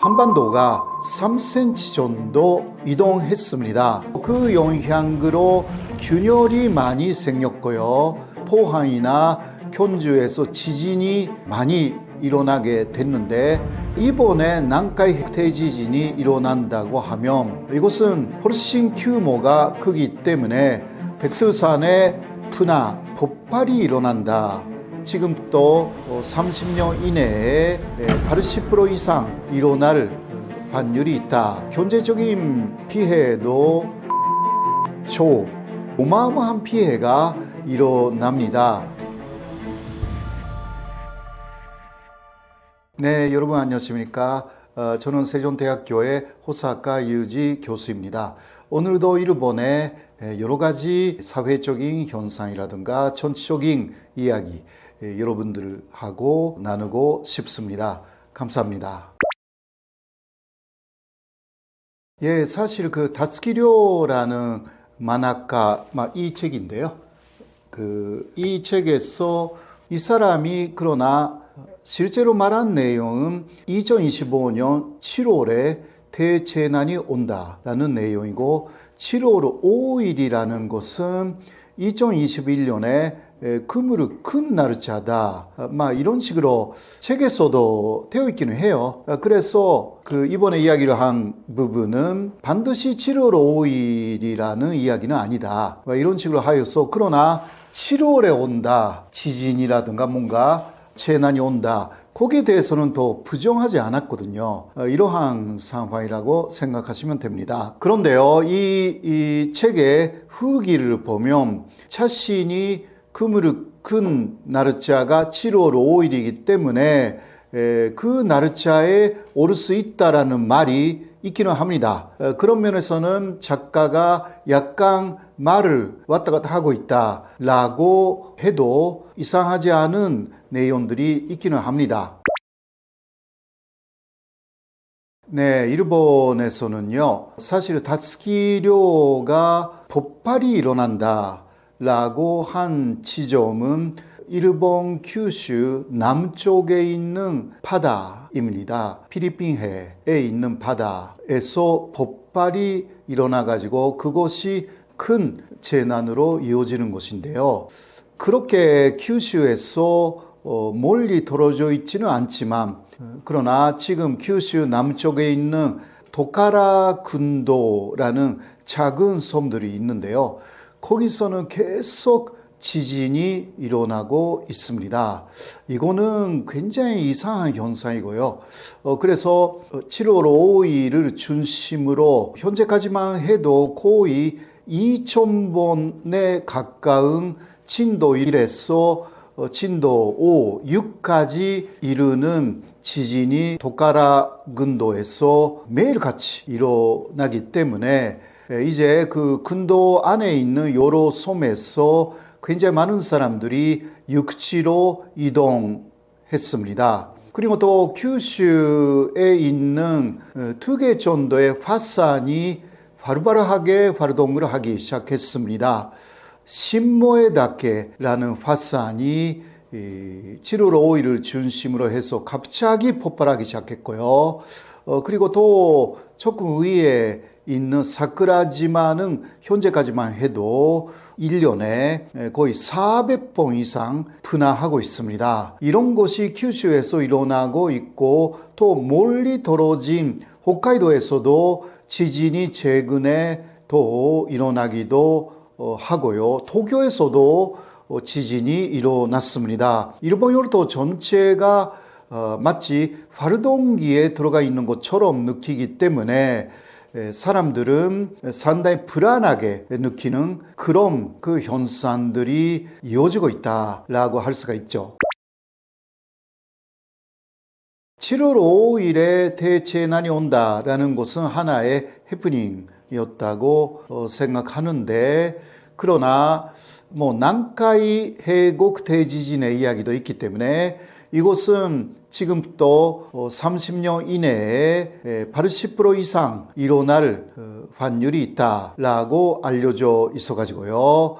한반도가 3cm 정도 이동했습니다. 그 영향으로 균열이 많이 생겼고요. 포항이나 견주에서 지진이 많이 일어나게 됐는데, 이번에南海 대지진이 일어난다고 하면 이것은 훨씬 규모가 크기 때문에 백두산에 분화, 폭발이 일어난다. 지금부터 30년 이내에 80% 이상 일어날 확률이 있다. 경제적인 피해도 어마어마한 피해가 일어납니다. 네, 여러분 안녕하십니까? 저는 세종대학교의 호사카 유지 교수입니다. 오늘도 일본의 여러 가지 사회적인 현상이라든가 정치적인 이야기 여러분들하고 나누고 싶습니다. 감사합니다. 예, 사실 그 다츠키료라는 만화가 이 책인데요. 이 책에서 이 사람이 그러나 실제로 말한 내용은 2025년 7월에 대재난이 온다라는 내용이고, 7월 5일이라는 것은 2021년에 그물을 큰 날짜다. 이런 식으로 책에서도 되어 있기는 해요. 그래서 이번에 이야기를 한 부분은 반드시 7월 5일이라는 이야기는 아니다. 이런 식으로 하여서, 그러나 7월에 온다. 지진이라든가 뭔가 재난이 온다. 거기에 대해서는 더 부정하지 않았거든요. 이러한 상황이라고 생각하시면 됩니다. 그런데요, 이 책의 후기를 보면 자신이 그물을 큰 날짜가 7월 5일이기 때문에 그 날짜에 올 수 있다라는 말이 있기는 합니다. 그런 면에서는 작가가 약간 말을 왔다 갔다 하고 있다라고 해도 이상하지 않은 내용들이 있기는 합니다. 네, 일본에서는요, 사실 다츠키료가 폭발이 일어난다라고 한 지점은 일본 규슈 남쪽에 있는 바다입니다. 필리핀해에 있는 바다에서 폭발이 일어나가지고 그것이 큰 재난으로 이어지는 것인데요. 그렇게 규슈에서 멀리 떨어져 있지는 않지만, 그러나 지금 규슈 남쪽에 있는 도카라 군도라는 작은 섬들이 있는데요. 거기서는 계속 지진이 일어나고 있습니다. 이거는 굉장히 이상한 현상이고요. 그래서 7월 5일을 중심으로 현재까지만 해도 거의 2,000번에 가까운 진도 1에서 진도 5, 6까지 이르는 지진이 도카라 군도에서 매일같이 일어나기 때문에 이제 그 군도 안에 있는 여러 섬에서 굉장히 많은 사람들이 육지로 이동했습니다. 그리고 또 규슈에 있는 2개 정도의 화산이 바로바로하게 활동을 하기 시작했습니다. 신모에다케라는 화산이 7월 5일을 중심으로 해서 갑자기 폭발하기 시작했고요. 그리고 또 조금 위에 있는 사쿠라지마는 현재까지만 해도 1년에 거의 400번 이상 분화하고 있습니다. 이런 것이 규슈에서 일어나고 있고, 또 멀리 떨어진 홋카이도에서도 지진이 최근에 또 일어나기도 하고요. 도쿄에서도 지진이 일어났습니다. 일본 열도 전체가 마치 활동기에 들어가 있는 것처럼 느끼기 때문에 사람들은 상당히 불안하게 느끼는 그런 그 현상들이 이어지고 있다라고 할 수가 있죠. 7월 5일에 대재난이 온다라는 것은 하나의 해프닝이었다고 생각하는데, 그러나南海해곡 대지진의 이야기도 있기 때문에 이것은 지금부터 30년 이내에 80% 이상 일어날 확률이 있다라고 알려져 있어가지고요.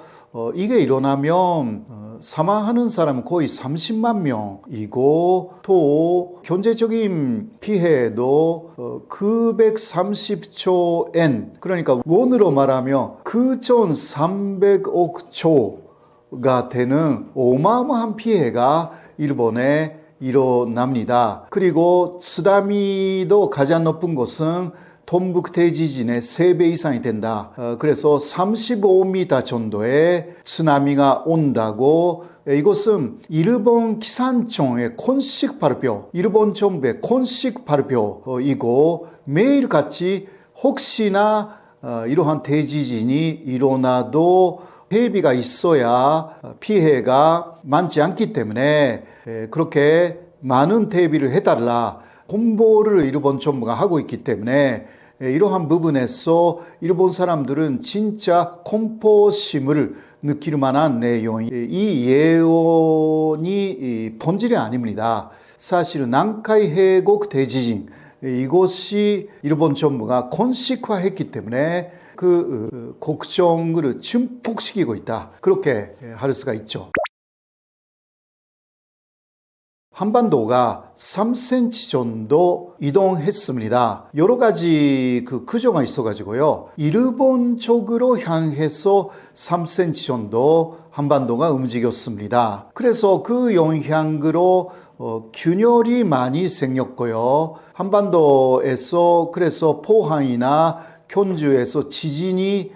이게 일어나면 사망하는 사람은 거의 30만 명이고 또 경제적인 피해도 930조 엔, 그러니까 원으로 말하면 9,300억 조가 되는 어마어마한 피해가 일본에 일어납니다. 그리고 쓰나미도 가장 높은 곳은 동북 대지진의 3배 이상이 된다. 그래서 35m 정도의 쓰나미가 온다고. 이것은 일본 기상청의 공식 발표, 일본 정부의 공식 발표이고 매일같이 혹시나 이러한 대지진이 일어나도 대비가 있어야 피해가 많지 않기 때문에 그렇게 많은 대비를 해달라 홍보를 일본 정부가 하고 있기 때문에 이러한 부분에서 일본 사람들은 진짜 공포심을 느낄 만한 내용이, 이 예언이 본질이 아닙니다. 사실은 난카이 해곡 대지진, 이것이 일본 정부가 공식화했기 때문에 그 걱정을 증폭시키고 있다, 그렇게 할 수가 있죠. 한반도가 3cm 정도 이동했습니다. 여러 가지 구조가 있어가지고요. 일본 쪽으로 향해서 3cm 정도 한반도가 움직였습니다. 그래서 그 영향으로 균열이 많이 생겼고요. 한반도에서 그래서 포항이나 견주에서 지진이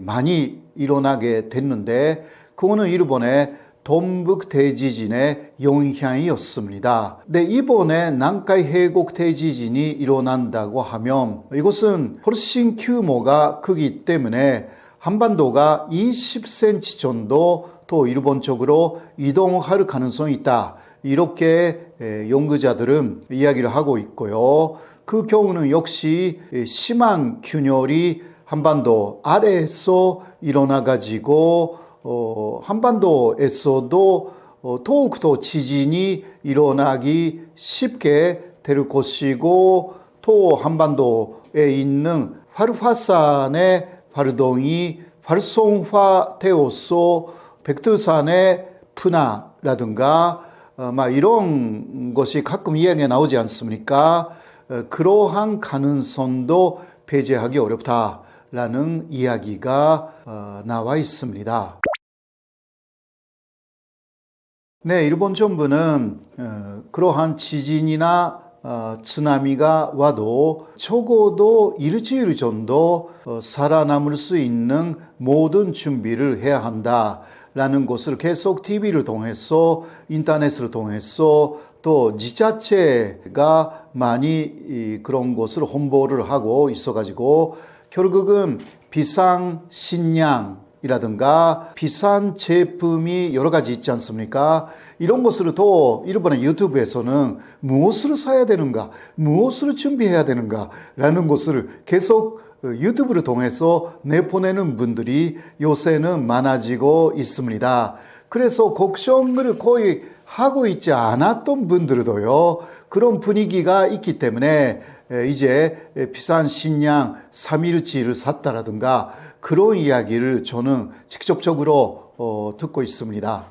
많이 일어나게 됐는데 그거는 일본의 동북 대지진의 영향이었습니다. 근데 이번에 난카이 해곡 대지진이 일어난다고 하면 이것은 훨씬 규모가 크기 때문에 한반도가 20cm 정도 더 일본 쪽으로 이동할 가능성이 있다, 이렇게 연구자들은 이야기를 하고 있고요. 그 경우는 역시 심한 균열이 한반도 아래에서 일어나가지고 한반도에서도 더욱더 지진이 일어나기 쉽게 될 것이고, 또 한반도에 있는 활화산의 활동이 활성화되어서 백두산의 분화라든가 이런 것이 가끔 이야기가 나오지 않습니까? 그러한 가능성도 배제하기 어렵다라는 이야기가 나와 있습니다. 네, 일본 정부는 그러한 지진이나 쓰나미가 와도 적어도 일주일 정도 살아남을 수 있는 모든 준비를 해야 한다라는 것을 계속 TV를 통해서, 인터넷을 통해서 또 지자체가 많이 그런 것을 홍보를 하고 있어가지고 결국은 비상식량이라든가 비싼 제품이 여러 가지 있지 않습니까? 이런 것을 또 일본의 유튜브에서는 무엇을 사야 되는가, 무엇을 준비해야 되는가 라는 것을 계속 유튜브를 통해서 내보내는 분들이 요새는 많아지고 있습니다. 그래서 걱정을 거의 하고 있지 않았던 분들도요, 그런 분위기가 있기 때문에 이제 비싼 식량 3일치를 샀다라든가 그런 이야기를 저는 직접적으로 듣고 있습니다.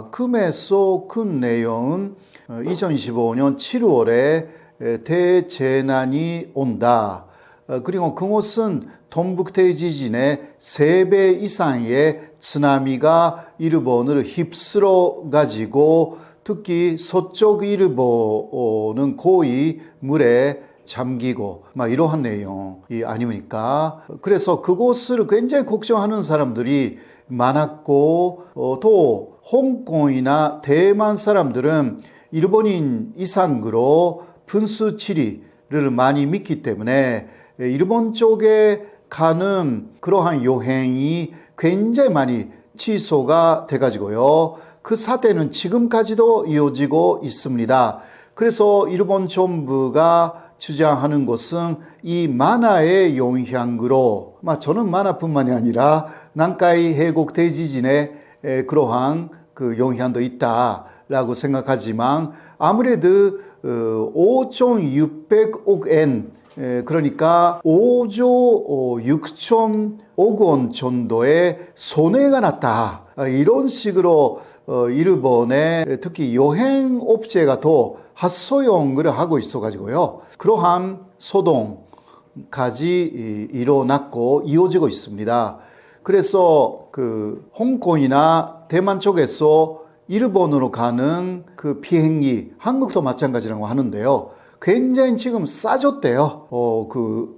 금에서 큰 내용은 2025년 7월에 대재난이 온다. 그리고 그것은 동북 대지진의 3배 이상의 쓰나미가 일본을 휩쓸어 가지고 특히 서쪽 일본은 거의 물에 잠기고 이러한 내용이 아닙니까? 그래서 그것을 굉장히 걱정하는 사람들이 많았고 또 홍콩이나 대만 사람들은 일본인 이상으로 분수 치리를 많이 믿기 때문에 일본 쪽에 가는 그러한 여행이 굉장히 많이 취소가 돼가지고요. 그 사태는 지금까지도 이어지고 있습니다. 그래서 일본 정부가 주장하는 것은 이 만화의 영향으로, 저는 만화뿐만이 아니라 난카이 해곡 대지진의 그러한 그 영향도 있다라고 생각하지만 아무래도 5,600억 엔 그러니까 5조 6천억 원 정도의 손해가 났다. 이런 식으로 일본의 특히 여행업체가 더 핫소용을 하고 있어가지고요. 그러한 소동까지 일어났고 이어지고 있습니다. 그래서 그 홍콩이나 대만 쪽에서 일본으로 가는 그 비행기, 한국도 마찬가지라고 하는데요. 굉장히 지금 싸졌대요.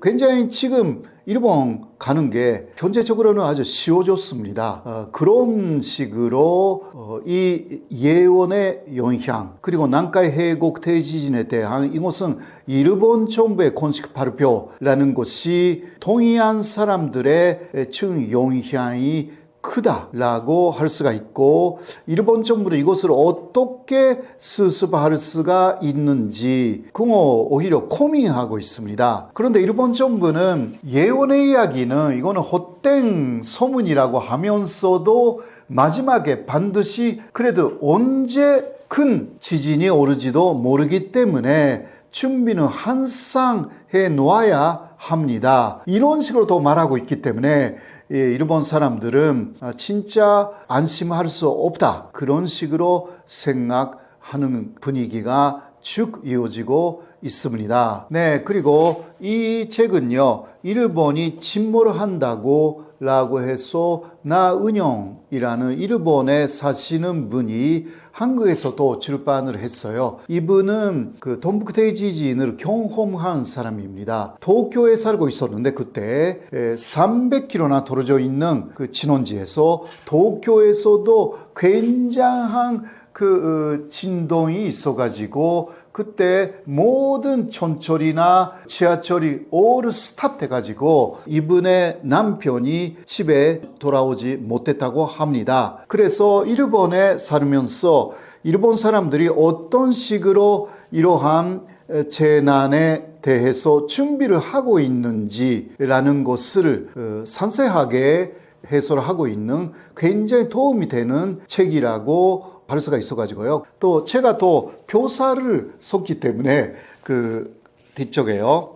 굉장히 지금 일본 가는 게 경제적으로는 아주 쉬워졌습니다. 그런 식으로 이 예원의 영향, 그리고 난카이 해곡 대지진에 대한 이것은 일본 정부의 공식 발표라는 것이 동의한 사람들의 중 영향이 크다라고 할 수가 있고, 일본 정부는 이것을 어떻게 수습할 수가 있는지 그거 오히려 고민하고 있습니다. 그런데 일본 정부는 예원의 이야기는 이거는 헛된 소문이라고 하면서도 마지막에 반드시 그래도 언제 큰 지진이 오를지도 모르기 때문에 준비는 항상 해 놓아야 합니다. 이런 식으로 더 말하고 있기 때문에 일본 사람들은 진짜 안심할 수 없다. 그런 식으로 생각하는 분위기가 쭉 이어지고 있습니다. 네, 그리고 이 책은요, 일본이 침몰을 한다고 라고 해서 나은영이라는 일본에 사시는 분이 한국에서도 출판을 했어요. 이분은 그 동북 대지진을 경험한 사람입니다. 도쿄에 살고 있었는데 그때 300km나 떨어져 있는 그 진원지에서 도쿄에서도 굉장한 그 진동이 있어가지고 그때 모든 전철이나 지하철이 all 스탑 돼가지고 이분의 남편이 집에 돌아오지 못했다고 합니다. 그래서 일본에 살면서 일본 사람들이 어떤 식으로 이러한 재난에 대해서 준비를 하고 있는지라는 것을 상세하게 해설하고 있는 굉장히 도움이 되는 책이라고 할 수가 있어가지고요. 또 제가 또 교사를 썼기 때문에 그 뒤쪽에요.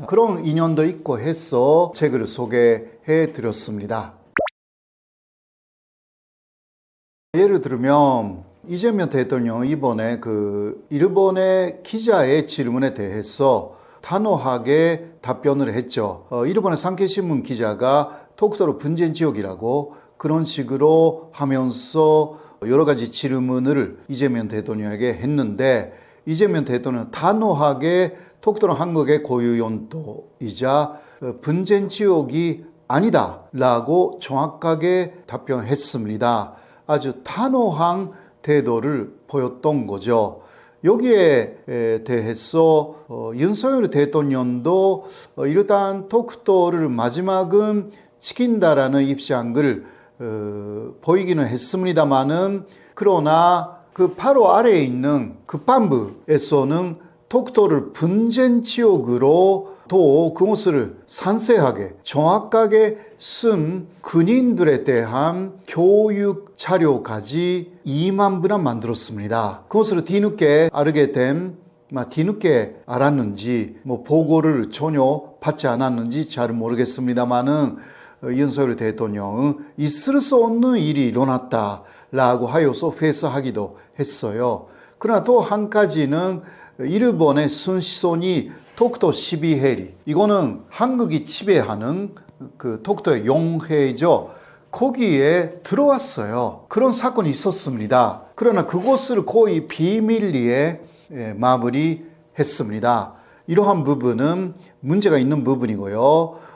그런 인연도 있고 해서 책을 소개해 드렸습니다. 예를 들면 이재명 대통령 이번에 그 일본의 기자의 질문에 대해서 단호하게 답변을 했죠. 일본의 산케신문 기자가 독도로 분쟁 지역이라고 그런 식으로 하면서 여러 가지 질문을 이재명 대통령에게 했는데 이재명 대통령은 단호하게 독도는 한국의 고유 영토이자 분쟁 지역이 아니다라고 정확하게 답변했습니다. 아주 단호한 태도를 보였던 거죠. 여기에 대해서 윤석열 대통령도 일단 독도를 마지막은 지킨다라는 입장을 보이기는 했습니다만은 그러나 그 바로 아래에 있는 국방부에서는 독도를 분쟁 지역으로 또 그것을 상세하게 정확하게 쓴 군인들에 대한 교육 자료까지 2만 부나 만들었습니다. 그것을 뒤늦게 알았는지 보고를 전혀 받지 않았는지 잘 모르겠습니다만은 윤석열 대통령은 있을 수 없는 일이 일어났다라고 하여서 회수하기도 했어요. 그러나 또 한 가지는 일본의 순시선이 독도 12해리, 이거는 한국이 지배하는 그 독도의 영해죠. 거기에 들어왔어요. 그런 사건이 있었습니다. 그러나 그것을 거의 비밀리에 마무리했습니다. 이러한 부분은 문제가 있는 부분이고요.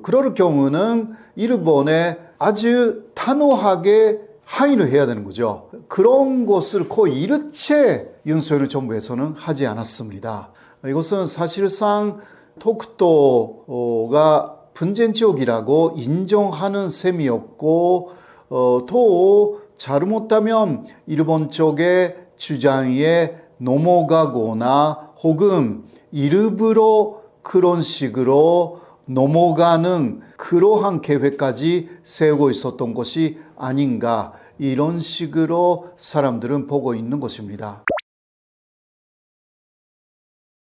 그럴 경우는 일본에 아주 단호하게 항의를 해야 되는 거죠. 그런 것을 거의 일체 윤석열 정부에서는 하지 않았습니다. 이것은 사실상 독도가 분쟁 지역이라고 인정하는 셈이었고 또 잘못하면 일본 쪽의 주장에 넘어가거나 혹은 일부러 그런 식으로 넘어가는 그러한 계획까지 세우고 있었던 것이 아닌가, 이런 식으로 사람들은 보고 있는 것입니다.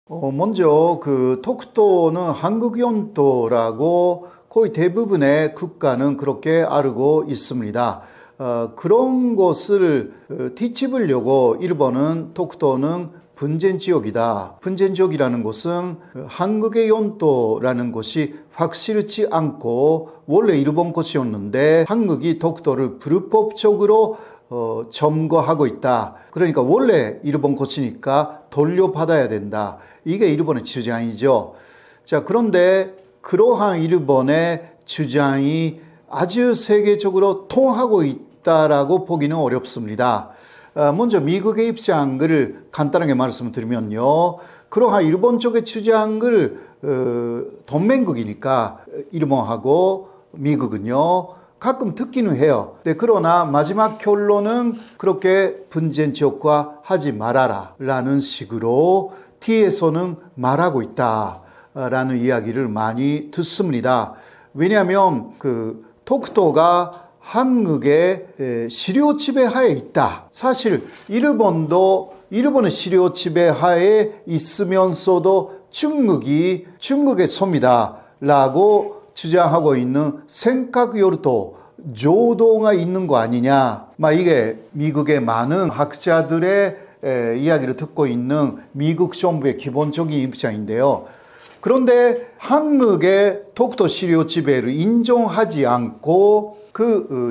먼저 그 독도는 한국 영토라고 거의 대부분의 국가는 그렇게 알고 있습니다. 그런 것을 뒤집으려고 일본은 독도는 분쟁 지역이다. 분쟁 지역이라는 것은 한국의 영토라는 것이 확실치 않고 원래 일본 것이었는데 한국이 독도를 불법적으로 점거하고 있다. 그러니까 원래 일본 것이니까 돌려받아야 된다. 이게 일본의 주장이죠. 자, 그런데 그러한 일본의 주장이 아주 세계적으로 통하고 있다라고 보기는 어렵습니다. 먼저 미국의 입장을 간단하게 말씀드리면요. 그러한 일본 쪽의 주장을 동맹국이니까 일본하고 미국은요. 가끔 듣기는 해요. 그러나 마지막 결론은 그렇게 분쟁 지역화 하지 말아라 라는 식으로 뒤에서는 말하고 있다라는 이야기를 많이 듣습니다. 왜냐하면 그 독도가 한국의 시료 지배하에 있다. 사실 일본의 시료 지배하에 있으면서도 중국의 섬이다라고 주장하고 있는 생각열도 조도가 있는 거 아니냐. 이게 미국의 많은 학자들의 이야기를 듣고 있는 미국 정부의 기본적인 입장인데요. 그런데 한국의 독도 시료 지배를 인정하지 않고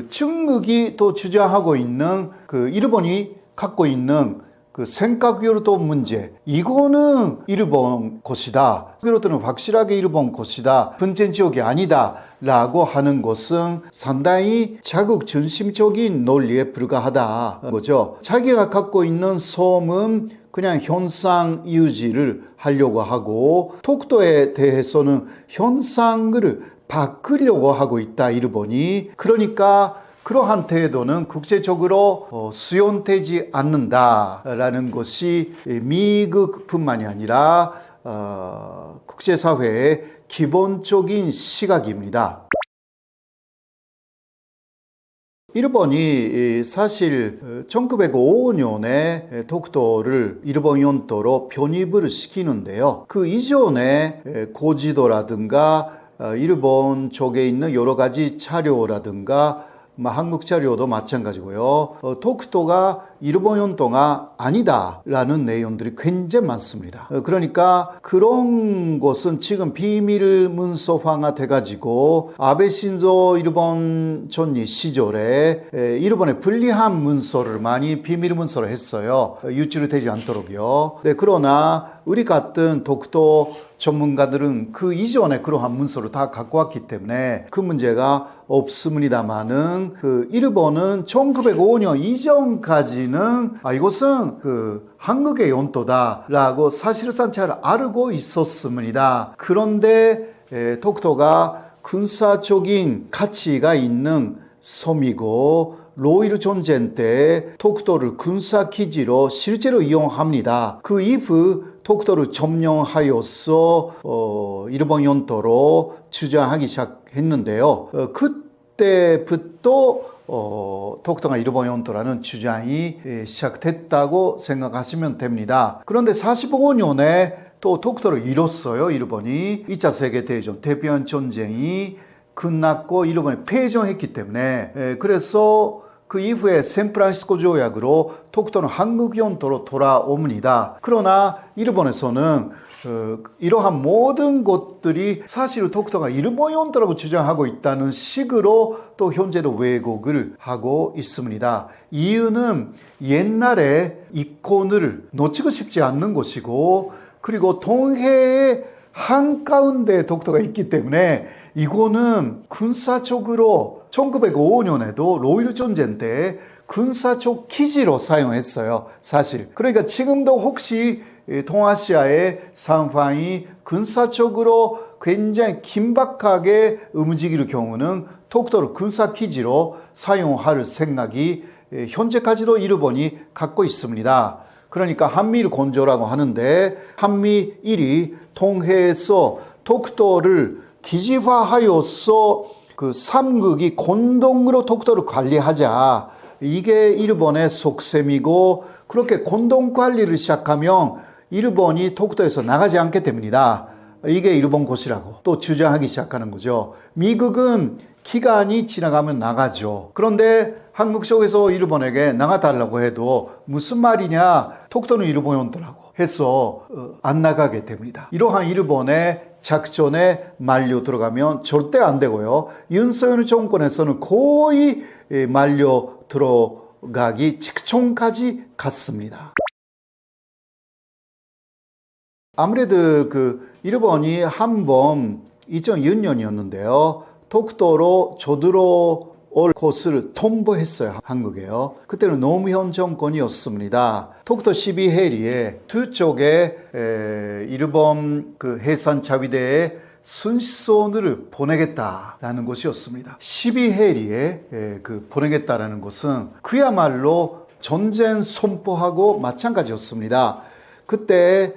중국이 또 주장하고 있는 일본이 갖고 있는 생각열도 문제, 이거는 일본 것이다. 그것들은 확실하게 일본 것이다. 분쟁 지역이 아니다. 라고 하는 것은 상당히 자국 중심적인 논리에 불과하다. 거죠. 자기가 갖고 있는 섬은 그냥 현상 유지를 하려고 하고 독도에 대해서는 현상을 바꾸려고 하고 있다. 일본이. 그러니까 그러한 태도는 국제적으로 수용되지 않는다라는 것이 미국뿐만이 아니라 국제사회의 기본적인 시각입니다. 일본이 사실 1905년에 독도를 일본 영토로 편입을 시키는데요. 그 이전에 고지도라든가 일본 쪽에 있는 여러 가지 자료라든가 한국 자료도 마찬가지고요. 독도가 일본 영토가 아니다라는 내용들이 굉장히 많습니다. 그러니까 그런 것은 지금 비밀 문서화가 돼가지고 아베 신조 일본 총리 시절에 일본의 불리한 문서를 많이 비밀 문서로 했어요. 유출되지 않도록요. 그러나 우리 같은 독도 전문가들은 그 이전에 그러한 문서를 다 갖고 왔기 때문에 그 문제가 없습니다만은 일본은 1905년 이전까지는 이것은 한국의 영토다라고 사실상 잘 알고 있었습니다. 그런데 독도가 군사적인 가치가 있는 섬이고 로일 전쟁 때 독도를 군사기지로 실제로 이용합니다. 그 이후 독도를 점령하여서 일본 영토로 주장하기 시작했는데요. 그때부터 독도가 일본 영토라는 주장이 시작됐다고 생각하시면 됩니다. 그런데 45년에 또 독도를 잃었어요. 일본이 2차 세계대전 태평양 전쟁이 끝났고 일본이 패전했기 때문에 그래서 그 이후에 샌프란시스코 조약으로 독도는 한국 영토로 돌아옵니다. 그러나 일본에서는 이러한 모든 것들이 사실 독도가 일본 영토라고 주장하고 있다는 식으로 또 현재도 왜곡을 하고 있습니다. 이유는 옛날에 이권을 놓치고 싶지 않는 것이고 그리고 동해의 한가운데 독도가 있기 때문에 이거는 군사적으로 1905년에도 로일 전쟁 때 군사적 기지로 사용했어요. 사실. 그러니까 지금도 혹시 동아시아의 상황이 군사적으로 굉장히 긴박하게 움직일 경우는 독도를 군사 기지로 사용할 생각이 현재까지도 일본이 갖고 있습니다. 그러니까 한미일 건조라고 하는데 한미일이 동해에서 독도를 기지화하여서 그 삼국이 공동으로 독도를 관리하자. 이게 일본의 속셈이고 그렇게 공동 관리를 시작하면 일본이 독도에서 나가지 않게 됩니다. 이게 일본 곳이라고 또 주장하기 시작하는 거죠. 미국은 기간이 지나가면 나가죠. 그런데 한국 쪽에서 일본에게 나가달라고 해도 무슨 말이냐, 독도는 일본이 온다라고 해서 안 나가게 됩니다. 이러한 일본의 작전에 말려 들어가면 절대 안 되고요. 윤석열 정권에서는 거의 말려 들어가기 직전까지 갔습니다. 아무래도 일본이 한번 2006년이었는데요. 독도로 저들어올 것을 통보했어요. 한국에요. 그때는 노무현 정권이었습니다. 독도 12해리에 두 쪽에 일본 해상 자위대에 순시선을 보내겠다라는 것이었습니다. 12해리에 보내겠다라는 것은 그야말로 전쟁 선포하고 마찬가지였습니다. 그때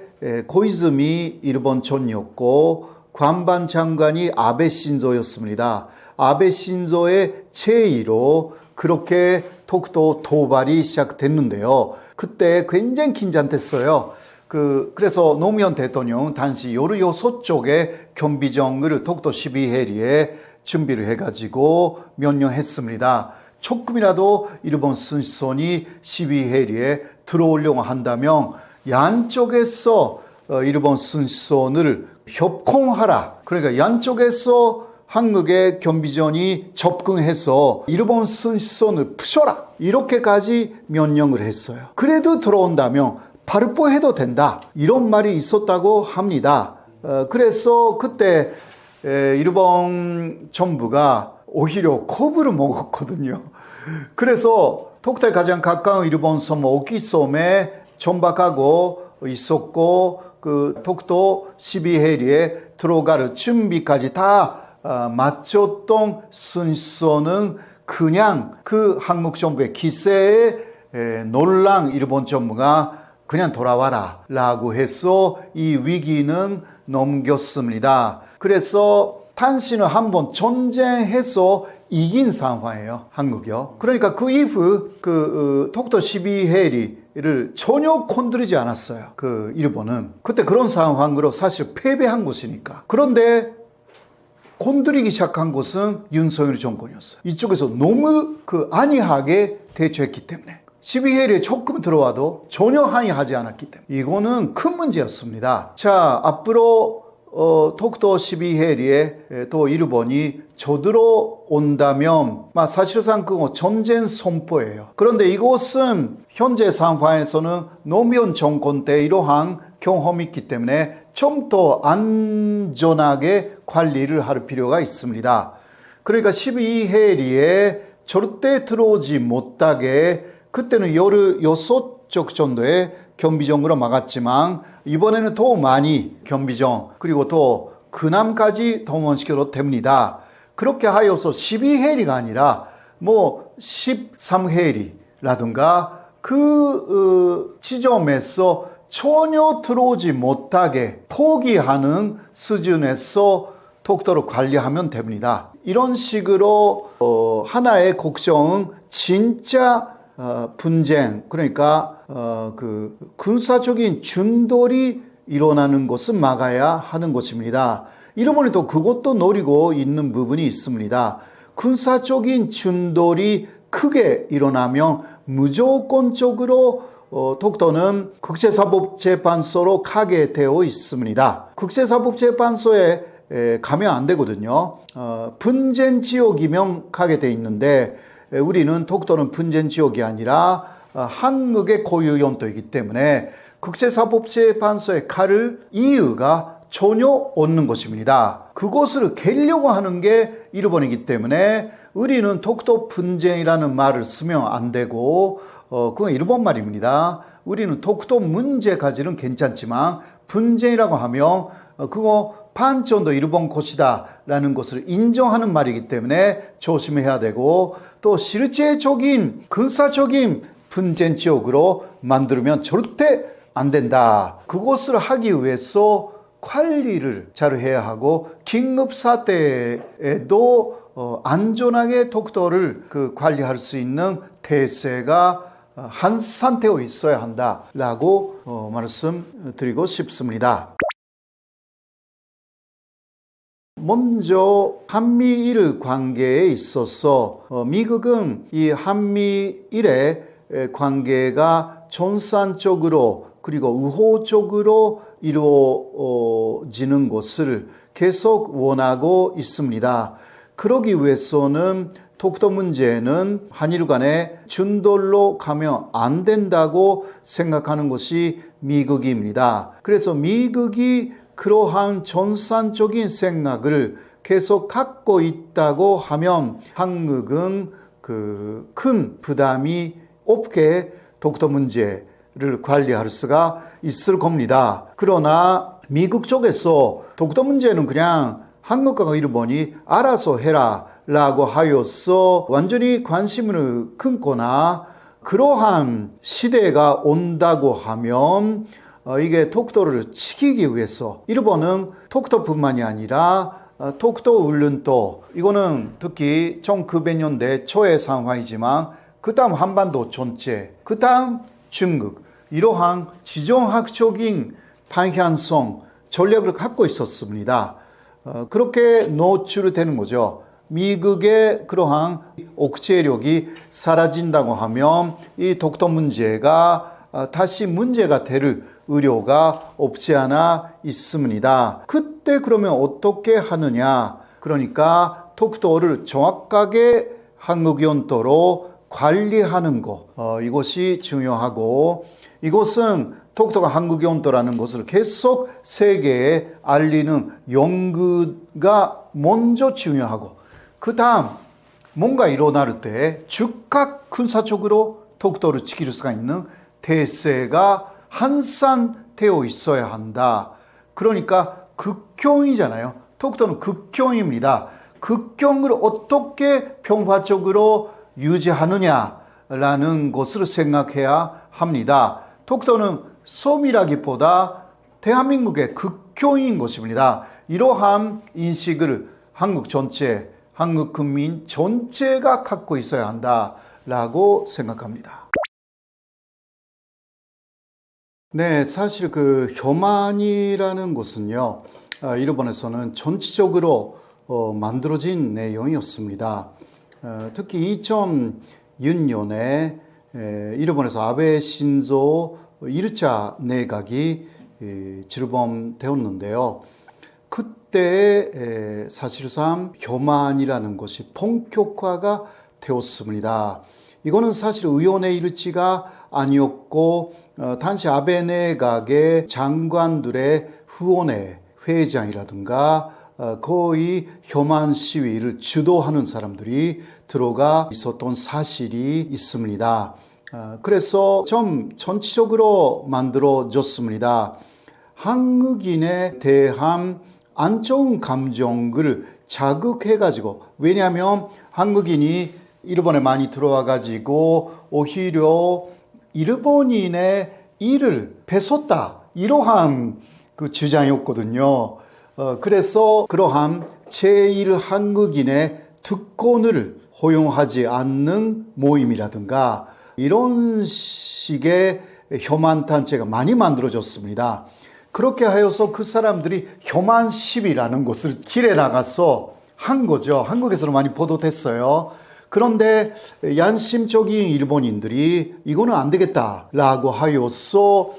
고이즈미 일본 총리였고 관방 장관이 아베 신조였습니다. 아베 신조의 제의로 그렇게 독도 도발이 시작됐는데요. 그때 굉장히 긴장됐어요. 그래서 노무현 대통령 당시 16쪽에 경비정을 독도 12해리에 준비를 해가지고 명령했습니다. 조금이라도 일본 순시선이 12해리에 들어오려고 한다면 양쪽에서 일본 순시선을 협공하라. 그러니까 양쪽에서 한국의 경비전이 접근해서 일본 순시선을 푸셔라. 이렇게까지 명령을 했어요. 그래도 들어온다면 발포해도 된다. 이런 말이 있었다고 합니다. 그래서 그때 일본 정부가 오히려 겁을 먹었거든요. 그래서 독도에 가장 가까운 일본 섬 오키섬에 정박하고 있었고 독도 12해리에 들어갈 준비까지 다 마쳤던 순시선은 그냥 한국 정부의 기세에 놀란 일본 정부가 그냥 돌아와라 라고 해서 이 위기는 넘겼습니다. 그래서 당시는 한번 전쟁해서 이긴 상황이에요. 한국이요. 그러니까 그 이후 독도 12해리를 전혀 건드리지 않았어요. 일본은. 그때 그런 상황으로 사실 패배한 것이니까. 그런데 건드리기 시작한 것은 윤석열 정권이었어요. 이쪽에서 너무 안이하게 대처했기 때문에. 12해리에 조금 들어와도 전혀 항의하지 않았기 때문에. 이거는 큰 문제였습니다. 자, 앞으로 독도 12해리에 또 일본이 저들어온다면 사실상 그거 전쟁 선포예요. 그런데 이것은 현재 상황에서는 노무현 정권 때 이러한 경험이 있기 때문에 좀 더 안전하게 관리를 할 필요가 있습니다. 그러니까 12해리에 절대 들어오지 못하게 그때는 16쪽 정도의 경비정으로 막았지만 이번에는 더 많이 경비정 그리고 또 근함까지 동원시켜도 됩니다. 그렇게 하여서 12해리가 아니라 13해리라든가 그 지점에서 전혀 들어오지 못하게 포기하는 수준에서 독도를 관리하면 됩니다. 이런 식으로 하나의 걱정은 진짜 분쟁, 그러니까 군사적인 충돌이 일어나는 것은 막아야 하는 것입니다. 일본이 또 그것도 노리고 있는 부분이 있습니다. 군사적인 충돌이 크게 일어나면 무조건적으로 독도는 국제사법재판소로 가게 되어 있습니다. 국제사법재판소에 가면 안 되거든요. 분쟁 지역이면 가게 돼 있는데 우리는 독도는 분쟁 지역이 아니라 한국의 고유 영토이기 때문에 국제사법재판소에 갈 이유가 전혀 없는 것입니다. 그것을 개려고 하는 게 일본이기 때문에 우리는 독도 분쟁이라는 말을 쓰면 안 되고 그건 일본 말입니다. 우리는 독도 문제까지는 괜찮지만 분쟁이라고 하면 그거 반 정도 일본 것이다 라는 것을 인정하는 말이기 때문에 조심해야 되고 또 실제적인 군사적인 분쟁 지역으로 만들면 절대 안 된다. 그것을 하기 위해서 관리를 잘 해야 하고 긴급사태에도 안전하게 독도를 관리할 수 있는 대세가 한산되어 있어야 한다라고 말씀드리고 싶습니다. 먼저 한미일 관계에 있어서 미국은 이 한미일의 관계가 전산적으로 그리고 우호적으로 이루어지는 것을 계속 원하고 있습니다. 그러기 위해서는 독도 문제는 한일 간에 준돌로 가면 안 된다고 생각하는 것이 미국입니다. 그래서 미국이 그러한 전산적인 생각을 계속 갖고 있다고 하면 한국은 큰 부담이 없게 독도 문제를 관리할 수가 있을 겁니다. 그러나 미국 쪽에서 독도 문제는 그냥 한국과 일본이 알아서 해라 라고 하여서 완전히 관심을 끊거나 그러한 시대가 온다고 하면 이게 독도를 지키기 위해서 일본은 독도뿐만이 아니라 독도 울른도 이거는 특히 1900년대 초의 상황이지만 그 다음 한반도 전체 그 다음 중국 이러한 지정학적인 방향성 전략을 갖고 있었습니다. 그렇게 노출되는 거죠. 미국의 그러한 억제력이 사라진다고 하면 이 독도 문제가 다시 문제가 될 의료가 없지 않아 있습니다. 그때 그러면 어떻게 하느냐? 그러니까 독도를 정확하게 한국 영토로 관리하는 것 이것이 중요하고 이것은 독도가 한국 영토라는 것을 계속 세계에 알리는 연구가 먼저 중요하고 그 다음 뭔가 일어날 때 즉각 군사적으로 독도를 지킬 수가 있는 대세가 한산되어 있어야 한다. 그러니까 극경이잖아요. 독도는 극경입니다. 극경을 어떻게 평화적으로 유지하느냐라는 것을 생각해야 합니다. 독도는 섬이라기보다 대한민국의 극경인 것입니다. 이러한 인식을 한국 전체, 한국 국민 전체가 갖고 있어야 한다라고 생각합니다. 네, 사실 혐한이라는 것은요, 일본에서는 전체적으로 만들어진 내용이었습니다. 특히 2006년에 일본에서 아베 신조 1차 내각이 출범되었는데요. 그때 사실상 혐한이라는 것이 본격화가 되었습니다. 이거는 사실 의원의 일치가 아니었고 당시 아베 내각의 장관들의 후원회 회장이라든가 거의 혐한 시위를 주도하는 사람들이 들어가 있었던 사실이 있습니다. 그래서 좀 전체적으로 만들어졌습니다. 한국인에 대한 안 좋은 감정을 자극해가지고 왜냐하면 한국인이 일본에 많이 들어와가지고 오히려 일본인의 일을 뺏었다 이러한 주장이었거든요. 그래서 그러한 제1한국인의 특권을 허용하지 않는 모임이라든가 이런 식의 혐한 단체가 많이 만들어졌습니다. 그렇게 하여서 그 사람들이 혐한 시위라는 것을 길에 나가서 한 거죠. 한국에서는 많이 보도됐어요. 그런데 양심적인 일본인들이 이거는 안 되겠다라고 하여서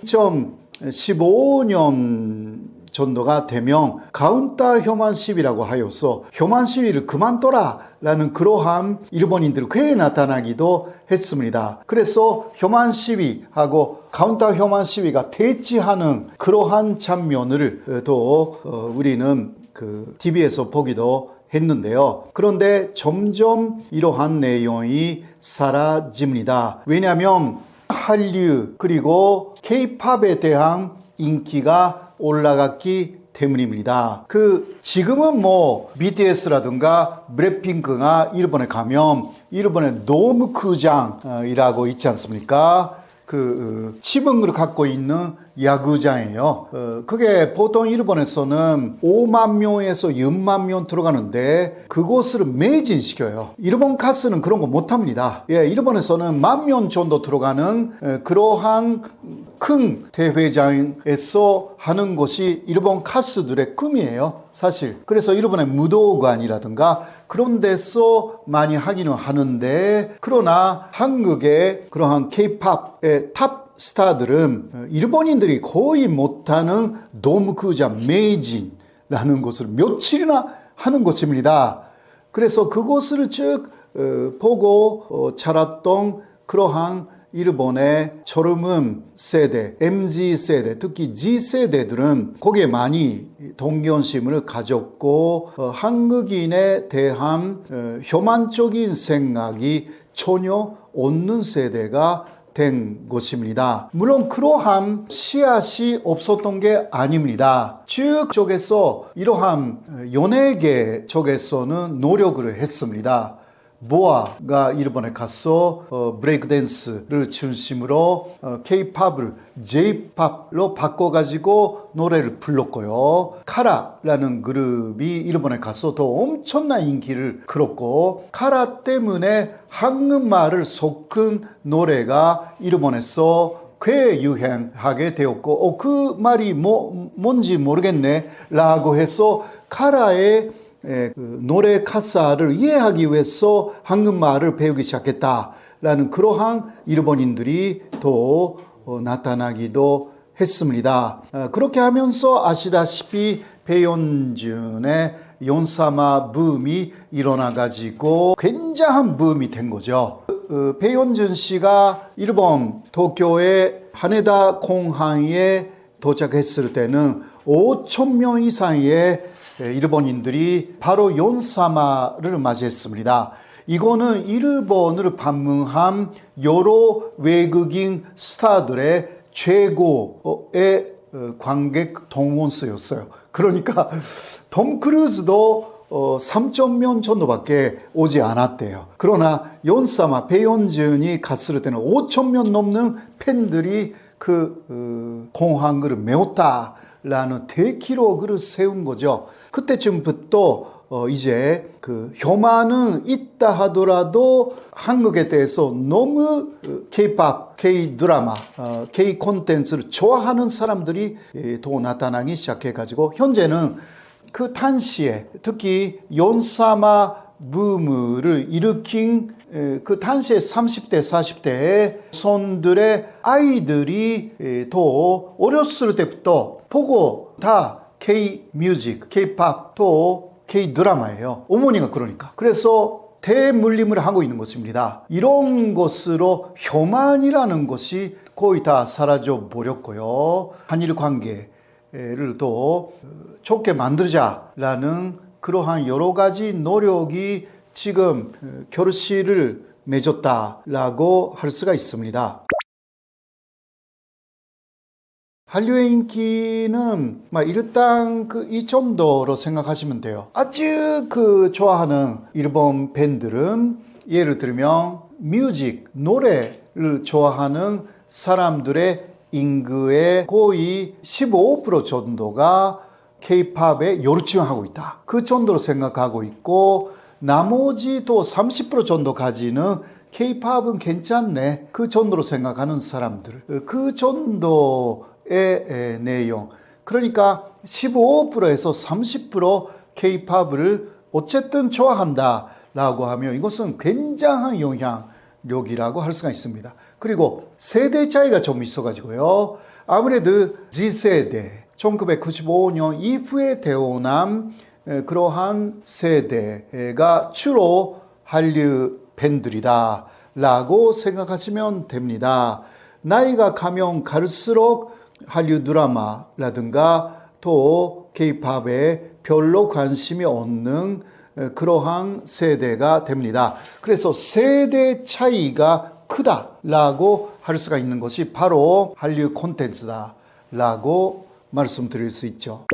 2015년 정도가 되면 가운타 혐한 시위라고 하여서 혐한 시위를 그만둬라라는 그러한 일본인들 꽤 나타나기도 했습니다. 그래서 혐한 시위하고 가운타 혐한 시위가 대치하는 그러한 장면을 또 우리는 TV에서 보기도 했는데요. 그런데 점점 이러한 내용이 사라집니다. 왜냐하면 한류 그리고 K-팝에 대한 인기가 올라갔기 때문입니다. 지금은 BTS라든가 블랙핑크가 일본에 가면 일본의 노무크장이라고 있지 않습니까? 지붕을 갖고 있는 야구장이에요. 그게 보통 일본에서는 5만 명에서 6만 명 들어가는데 그곳을 매진시켜요. 일본 가스는 그런 거 못합니다. 예, 일본에서는 10,000명 정도 들어가는 그러한 큰 대회장에서 하는 것이 일본 가스들의 꿈이에요, 사실. 그래서 일본의 무도관이라든가 그런 데서 많이 하기는 하는데, 그러나 한국의 그러한 K-팝의 탑 스타들은 일본인들이 거의 못하는 도무쿠장 메이진라는 곳을 며칠이나 하는 곳입니다. 그래서 그곳을 쭉 보고 자랐던 그러한 일본의 젊은 세대, MZ 세대, 특히 Z 세대들은 거기에 많이 동경심을 가졌고 한국인에 대한 혐오적인 생각이 전혀 없는 세대가 된 것입니다. 물론 그러한 씨앗이 없었던 게 아닙니다. 쭉 쪽에서 이러한 연예계 쪽에서는 노력을 했습니다. 보아가 일본에 가서 브레이크 댄스를 중심으로 K-팝을 J-팝로 바꿔가지고 노래를 불렀고요. 카라라는 그룹이 일본에 가서 더 엄청난 인기를 끌었고, 카라 때문에 한국말을 섞은 노래가 일본에서 꽤 유행하게 되었고, 그 말이 뭔지 모르겠네 라고 해서 카라의 노래 가사를 이해하기 위해서 한국말을 배우기 시작했다라는 그러한 일본인들이 또 나타나기도 했습니다. 그렇게 하면서 아시다시피 배현준의 연사마 붐이 일어나가지고 굉장한 붐이 된 거죠. 배현준 씨가 일본 도쿄의 하네다 공항에 도착했을 때는 5,000명 이상의 일본인들이 바로 연사마를 맞이했습니다. 이거는 일본을 방문한 여러 외국인 스타들의 최고의 관객 동원수였어요. 그러니까 톰 크루즈도 3,000명 정도밖에 오지 않았대요. 그러나 연사마 배현준이 갔을 때는 5,000명 넘는 팬들이 공항을 메웠다라는 대기록을 세운 거죠. 그때쯤부터 이제 혐오는 있다 하더라도 한국에 대해서 너무 K-팝, K-드라마, K-콘텐츠를 좋아하는 사람들이 더 나타나기 시작해가지고 현재는 그 당시에 특히 연사마 붐을 일으킨 그 당시에 30대, 40대의 손들의 아이들이 더 어렸을 때부터 보고 다 K-뮤직, K-팝, 또 K-드라마예요. 어머니가 그러니까. 그래서 대물림을 하고 있는 것입니다. 이런 것으로 혐오이라는 것이 거의 다 사라져 버렸고요. 한일 관계를 또 좋게 만들자라는 그러한 여러 가지 노력이 지금 결실을 맺었다라고 할 수가 있습니다. 한류의 인기는 일단 이 정도로 생각하시면 돼요. 아주 좋아하는 일본 밴드는 예를 들면 뮤직, 노래를 좋아하는 사람들의 인구의 거의 15% 정도가 K-팝에 열중하고 있다. 그 정도로 생각하고 있고, 나머지 또 30% 정도까지는 K-팝은 괜찮네. 그 정도로 생각하는 사람들. 그 정도의 내용. 그러니까 15%에서 30% K-팝을 어쨌든 좋아한다 라고 하면 이것은 굉장한 영향력이라고 할 수가 있습니다. 그리고 세대 차이가 좀 있어가지고요. 아무래도 Z세대, 1995년 이후에 태어난 그러한 세대가 주로 한류 팬들이다 라고 생각하시면 됩니다. 나이가 가면 갈수록 한류 드라마라든가 또 K-팝에 별로 관심이 없는 그러한 세대가 됩니다. 그래서 세대 차이가 크다라고 할 수가 있는 것이 바로 한류 콘텐츠다라고 말씀드릴 수 있죠.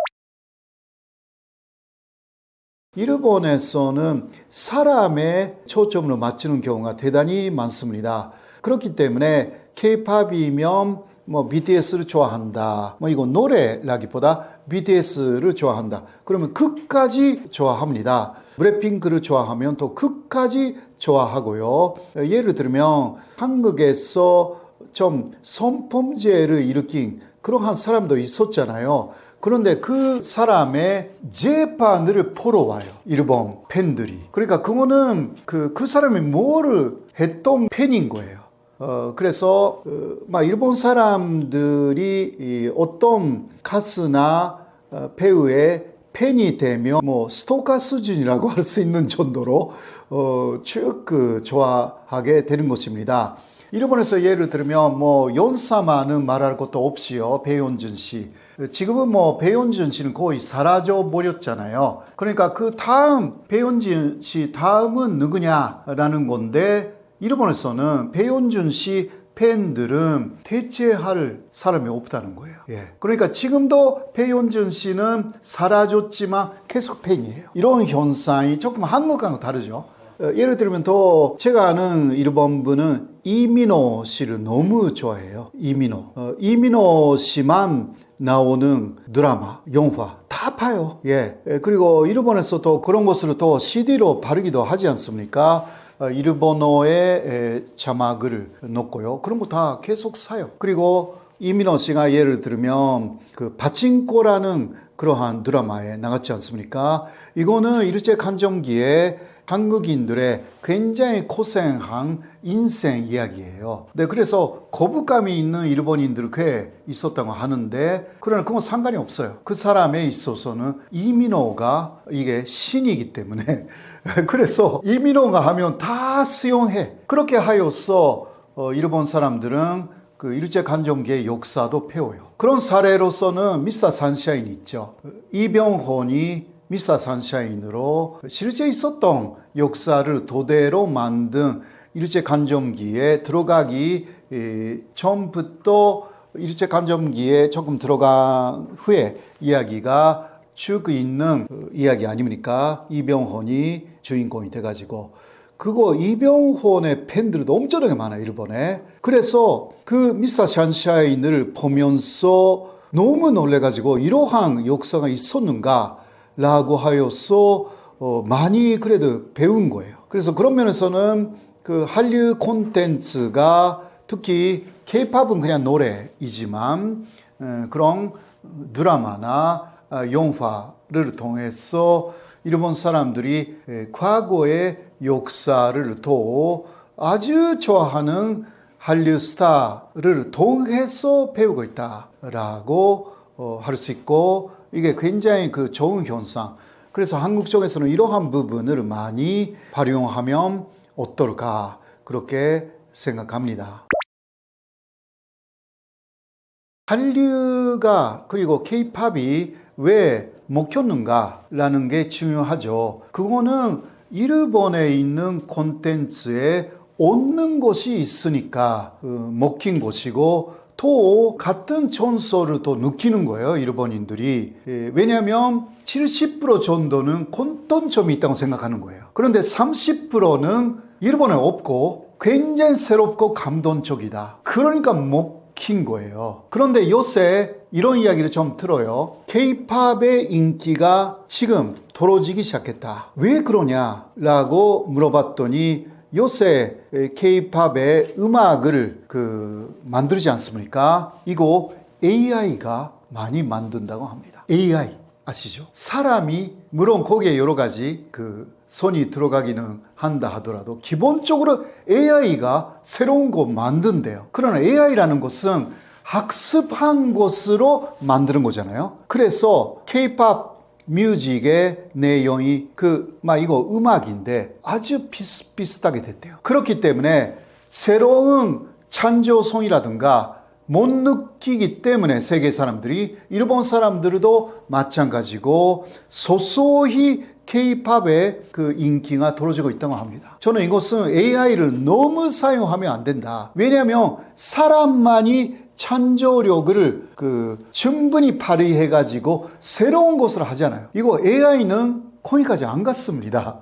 일본에서는 사람의 초점으로 맞추는 경우가 대단히 많습니다. 그렇기 때문에 K-팝이면 뭐 BTS를 좋아한다. 뭐 이거 노래라기보다 BTS를 좋아한다. 그러면 끝까지 좋아합니다. 블랙핑크를 좋아하면 또 끝까지 좋아하고요. 예를 들면 한국에서 좀 성범죄를 일으킨 그러한 사람도 있었잖아요. 그런데 그 사람의 재판을 보러 와요. 일본 팬들이. 그러니까 그거는 그 사람이 뭐를 했던 팬인 거예요. 그래서 막 일본 사람들이 어떤 가수나 배우의 팬이 되면 뭐 스토커 수준이라고 할 수 있는 정도로 쭉 좋아하게 되는 것입니다. 일본에서 예를 들면 뭐 연사만은 말할 것도 없이요. 배현진 씨. 지금은 뭐 배현진 씨는 거의 사라져 버렸잖아요. 그러니까 그 다음 배현진 씨 다음은 누구냐라는 건데 일본에서는 배현진 씨 팬들은 대체할 사람이 없다는 거예요. 예. 그러니까 지금도 배현진 씨는 사라졌지만 계속 팬이에요. 이런 현상이 조금 한국과는 다르죠. 예를 들면 또 제가 아는 일본 분은 이민호 씨를 너무 좋아해요. 이민호 씨만 나오는 드라마, 영화 다 봐요. 예. 그리고 일본에서도 그런 것을 또 CD로 바르기도 하지 않습니까? 일본어의 자막을 넣고요. 그런 거 다 계속 사요. 그리고 이민호 씨가 예를 들면 그 파친코라는 그러한 드라마에 나갔지 않습니까? 이거는 일제 강점기에 한국인들의 굉장히 고생한 인생 이야기예요. 네, 그래서 거부감이 있는 일본인들 꽤 있었다고 하는데, 그러나 그건 상관이 없어요. 그 사람에 있어서는 이민호가 이게 신이기 때문에 그래서 이민호가 하면 다 수용해. 그렇게 하여서 일본 사람들은 그 일제 강점기의 역사도 배워요. 그런 사례로서는 미스터 선샤인 있죠. 이병헌이 미스터 선샤인으로 실제 있었던 역사를 토대로 만든 일제 강점기에 들어가기 전부터 일제 강점기에 조금 들어간 후에 이야기가 쭉 있는 이야기 아닙니까? 이병헌이 주인공이 돼가지고 그거 이병헌의 팬들도 엄청나게 많아요, 일본에. 그래서 그 미스터 선샤인을 보면서 너무 놀래가지고 이러한 역사가 있었는가 라고 하여서 많이 그래도 배운 거예요. 그래서 그런 면에서는 그 한류 콘텐츠가 특히 K-팝은 그냥 노래이지만 그런 드라마나 영화를 통해서 일본 사람들이 과거의 역사를 또 아주 좋아하는 한류 스타를 통해서 배우고 있다라고 할 수 있고 이게 굉장히 그 좋은 현상. 그래서 한국 쪽에서는 이러한 부분을 많이 활용하면 어떨까 그렇게 생각합니다. 한류가 그리고 K-팝이 왜 먹혔는가라는 게 중요하죠. 그거는 일본에 있는 콘텐츠에 얻는 것이 있으니까 먹힌 것이고 또 같은 전설을 또 느끼는 거예요, 일본인들이. 왜냐하면 70% 정도는 공통점이 있다고 생각하는 거예요. 그런데 30%는 일본에 없고 굉장히 새롭고 감동적이다. 그러니까 먹힌 거예요. 그런데 요새 이런 이야기를 좀 들어요. K-팝의 인기가 지금 떨어지기 시작했다. 왜 그러냐라고 물어봤더니 요새 K-팝의 음악을 만들지 않습니까? 이거 AI가 많이 만든다고 합니다. AI 아시죠? 사람이 물론 거기에 여러 가지 손이 들어가기는 한다 하더라도 기본적으로 AI가 새로운 거 만든대요. 그러나 AI라는 것은 학습한 것으로 만드는 거잖아요. 그래서 K-팝 뮤직의 내용이 이거 음악인데 아주 비슷비슷하게 됐대요. 그렇기 때문에 새로운 창조성이라든가 못 느끼기 때문에 세계 사람들이 일본 사람들도 마찬가지고 소소히 K-팝의 인기가 떨어지고 있다고 합니다. 저는 이것은 AI를 너무 사용하면 안 된다. 왜냐하면 사람만이 창조력을 충분히 발휘해가지고 새로운 것을 하잖아요. 이거 AI는 거기까지 안 갔습니다.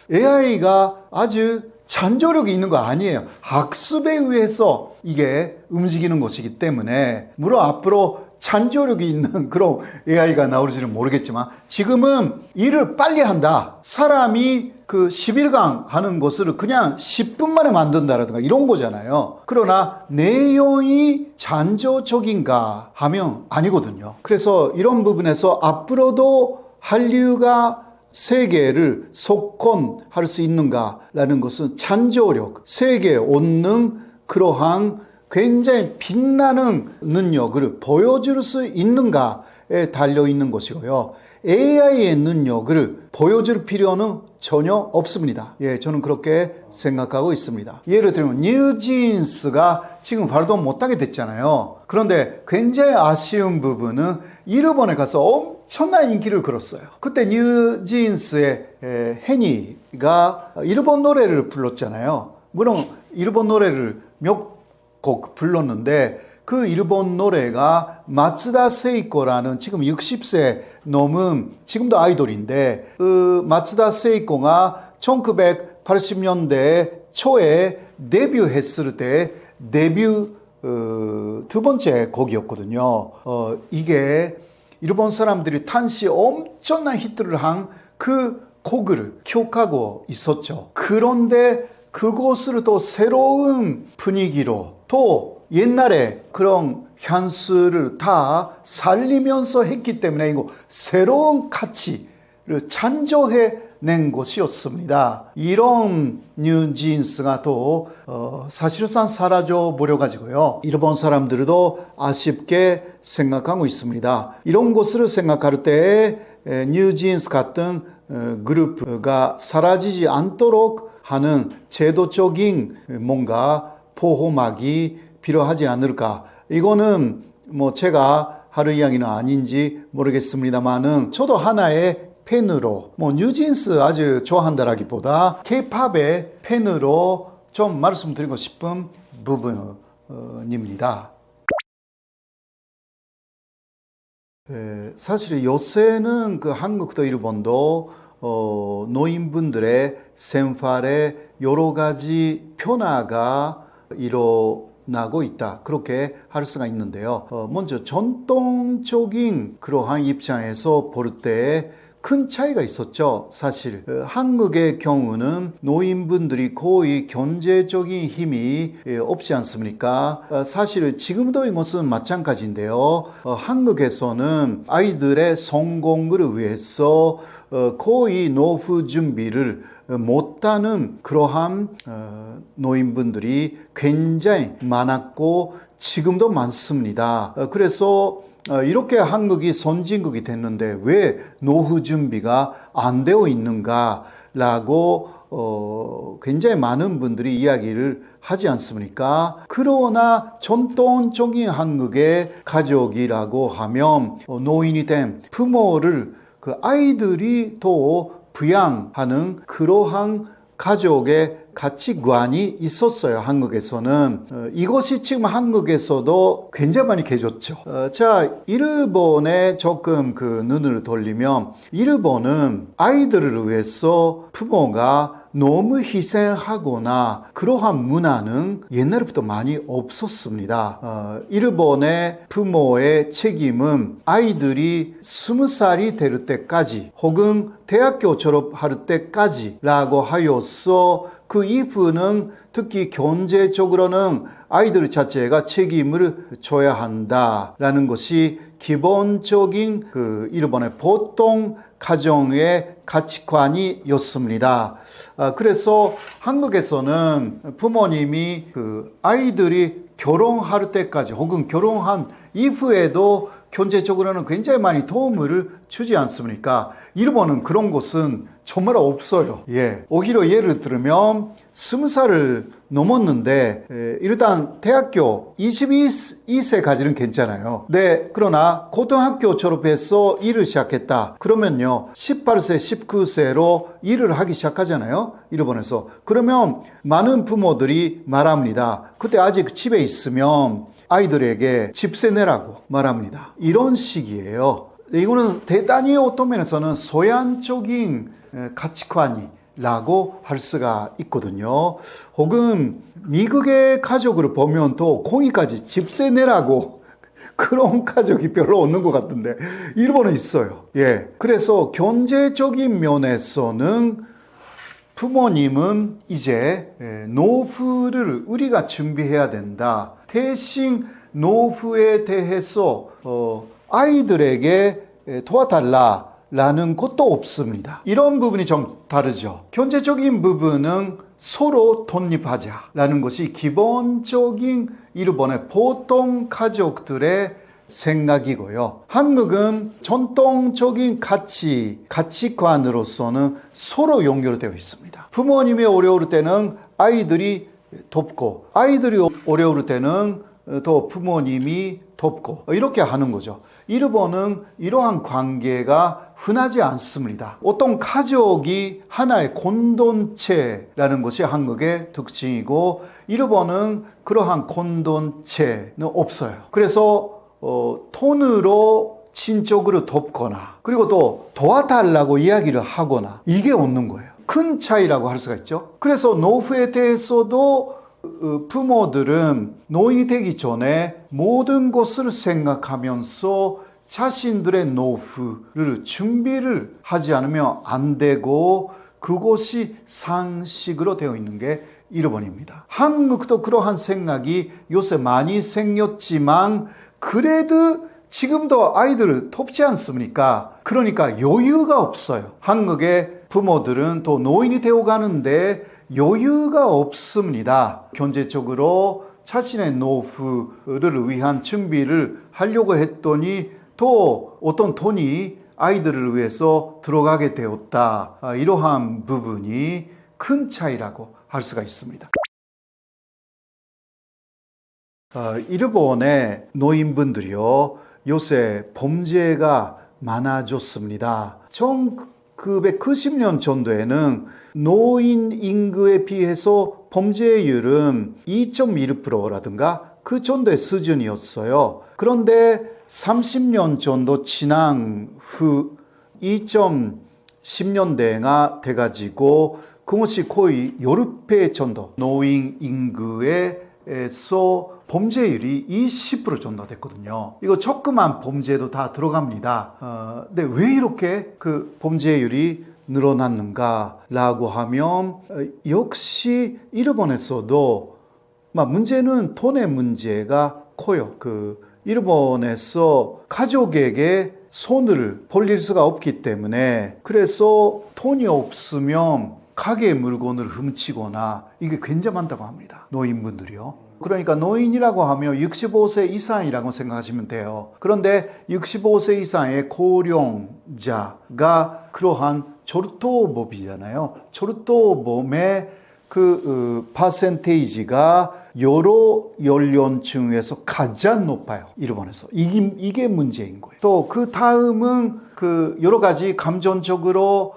AI가 아주 창조력이 있는 거 아니에요. 학습에 의해서 이게 움직이는 것이기 때문에, 물론 앞으로 창조력이 있는 그런 AI가 나올지는 모르겠지만, 지금은 일을 빨리 한다. 사람이 그 10일간 하는 것을 그냥 10분 만에 만든다라든가 이런 거잖아요. 그러나 내용이 창조적인가 하면 아니거든요. 그래서 이런 부분에서 앞으로도 한류가 세계를 석권할 수 있는가라는 것은 창조력, 세계에 얻는 그러한 굉장히 빛나는 능력을 보여줄 수 있는가에 달려있는 것이고요. AI의 능력을 보여줄 필요는 전혀 없습니다. 예, 저는 그렇게 생각하고 있습니다. 예를 들면 뉴진스가 지금 발도 못하게 됐잖아요. 그런데 굉장히 아쉬운 부분은 일본에 가서 엄청난 인기를 끌었어요. 그때 뉴진스의 해니가 일본 노래를 불렀잖아요. 물론 일본 노래를 몇 곡 불렀는데, 그 일본 노래가 마츠다 세이코라는 지금 60세 넘은 지금도 아이돌인데, 그 마츠다 세이코가 1980년대 초에 데뷔했을 때 데뷔 두 번째 곡이었거든요. 이게 일본 사람들이 당시 엄청난 히트를 한 그 곡을 기억하고 있었죠. 그런데 그것을 또 새로운 분위기로, 또 옛날에 그런 향수를 다 살리면서 했기 때문에 이거 새로운 가치를 창조해낸 것이었습니다. 이런 뉴진스가 또 사실상 사라져 버려가지고요, 일본 사람들도 아쉽게 생각하고 있습니다. 이런 것을 생각할 때 뉴진스 같은 그룹가 사라지지 않도록 하는 제도적인 뭔가 보호막이 필요하지 않을까. 이거는 뭐 제가 하루 이야기는 아닌지 모르겠습니다만은, 저도 하나의 팬으로, 뭐 뉴진스 아주 좋아한다라기보다 K-팝의 팬으로 좀 말씀드리고 싶은 부분입니다. 사실 요새는 그 한국도 일본도 노인분들의 생활에 여러 가지 변화가 일어나고 있다, 그렇게 할 수가 있는데요. 먼저 전통적인 그러한 입장에서 볼 때 큰 차이가 있었죠. 사실 한국의 경우는 노인분들이 거의 경제적인 힘이 없지 않습니까? 사실 지금도 이것은 마찬가지인데요. 한국에서는 아이들의 성공을 위해서 거의 노후 준비를 못하는 그러한 노인분들이 굉장히 많았고 지금도 많습니다. 그래서 이렇게 한국이 선진국이 됐는데 왜 노후 준비가 안 되어 있는가라고 굉장히 많은 분들이 이야기를 하지 않습니까? 그러나 전통적인 한국의 가족이라고 하면 노인이 된 부모를 그 아이들이 또 부양하는 그러한 가족의 가치관이 있었어요. 한국에서는. 이것이 지금 한국에서도 굉장히 많이 계셨죠. 자, 일본에 조금 그 눈을 돌리면, 일본은 아이들을 위해서 부모가 너무 희생하거나 그러한 문화는 옛날부터 많이 없었습니다. 일본의 부모의 책임은 아이들이 20살이 될 때까지 혹은 대학교 졸업할 때까지라고 하여서, 그 이후는 특히 경제적으로는 아이들 자체가 책임을 져야 한다라는 것이 기본적인 그 일본의 보통 가정의 가치관이었습니다. 그래서 한국에서는 부모님이 그 아이들이 결혼할 때까지 혹은 결혼한 이후에도 경제적으로는 굉장히 많이 도움을 주지 않습니까? 일본은 그런 곳은 정말 없어요. 예. 오히려 예를 들면 20살을 넘었는데 일단 대학교 22세까지는 괜찮아요. 네, 그러나 고등학교 졸업해서 일을 시작했다. 그러면요 18세, 19세로 일을 하기 시작하잖아요. 일본에서. 그러면 많은 부모들이 말합니다. 그때 아직 집에 있으면 아이들에게 집세 내라고 말합니다. 이런 식이에요. 이거는 대단히 어떤 면에서는 소양적인 가치관이 라고 할 수가 있거든요. 혹은 미국의 가족을 보면 또 공이까지 집세 내라고 그런 가족이 별로 없는 것 같은데 일본은 있어요. 예. 그래서 경제적인 면에서는 부모님은 이제 노후를 우리가 준비해야 된다. 대신 노후에 대해서 아이들에게 도와달라라는 것도 없습니다. 이런 부분이 좀 다르죠. 경제적인 부분은 서로 독립하자라는 것이 기본적인 일본의 보통 가족들의 생각이고요. 한국은 전통적인 가치관으로서는 서로 연결되어 있습니다. 부모님이 어려울 때는 아이들이 돕고, 아이들이 어려울 때는 또 부모님이 돕고, 이렇게 하는 거죠. 일본은 이러한 관계가 흔하지 않습니다. 어떤 가족이 하나의 공동체라는 것이 한국의 특징이고, 일본은 그러한 공동체는 없어요. 그래서 돈으로 친족으로 돕거나, 그리고 또 도와달라고 이야기를 하거나, 이게 없는 거예요. 큰 차이라고 할 수가 있죠. 그래서 노후에 대해서도 부모들은 노인이 되기 전에 모든 것을 생각하면서 자신들의 노후를 준비를 하지 않으면 안 되고, 그것이 상식으로 되어 있는 게 일본입니다. 한국도 그러한 생각이 요새 많이 생겼지만 그래도 지금도 아이들을 돕지 않습니까? 그러니까 여유가 없어요. 한국의 부모들은 또 노인이 되어 가는데 여유가 없습니다. 경제적으로 자신의 노후를 위한 준비를 하려고 했더니 또 어떤 돈이 아이들을 위해서 들어가게 되었다. 이러한 부분이 큰 차이라고 할 수가 있습니다. 일본의 노인분들이요, 요새 범죄가 많아졌습니다. 1990년 정도에는 노인 인구에 비해서 범죄율은 2.1%라든가 그 정도의 수준이었어요. 그런데 30년 정도 지난 후 2010년대가 돼가지고 그것이 거의 10배 정도 노인 인구에서 범죄율이 20% 정도 됐거든요. 이거 조그만 범죄도 다 들어갑니다. 근데 왜 이렇게 그 범죄율이 늘어났는가라고 하면 역시 일본에서도 문제는 돈의 문제가 커요. 일본에서 가족에게 손을 벌릴 수가 없기 때문에, 그래서 돈이 없으면 가게 물건을 훔치거나 이게 굉장히 많다고 합니다. 노인분들이요. 그러니까 노인이라고 하면 65세 이상이라고 생각하시면 돼요. 그런데 65세 이상의 고령자가 그러한 절도범이잖아요. 절도범의 퍼센테이지가 여러 연령층에서 가장 높아요. 일본에서. 이게 문제인 거예요. 또 그 다음은 여러 가지 감정적으로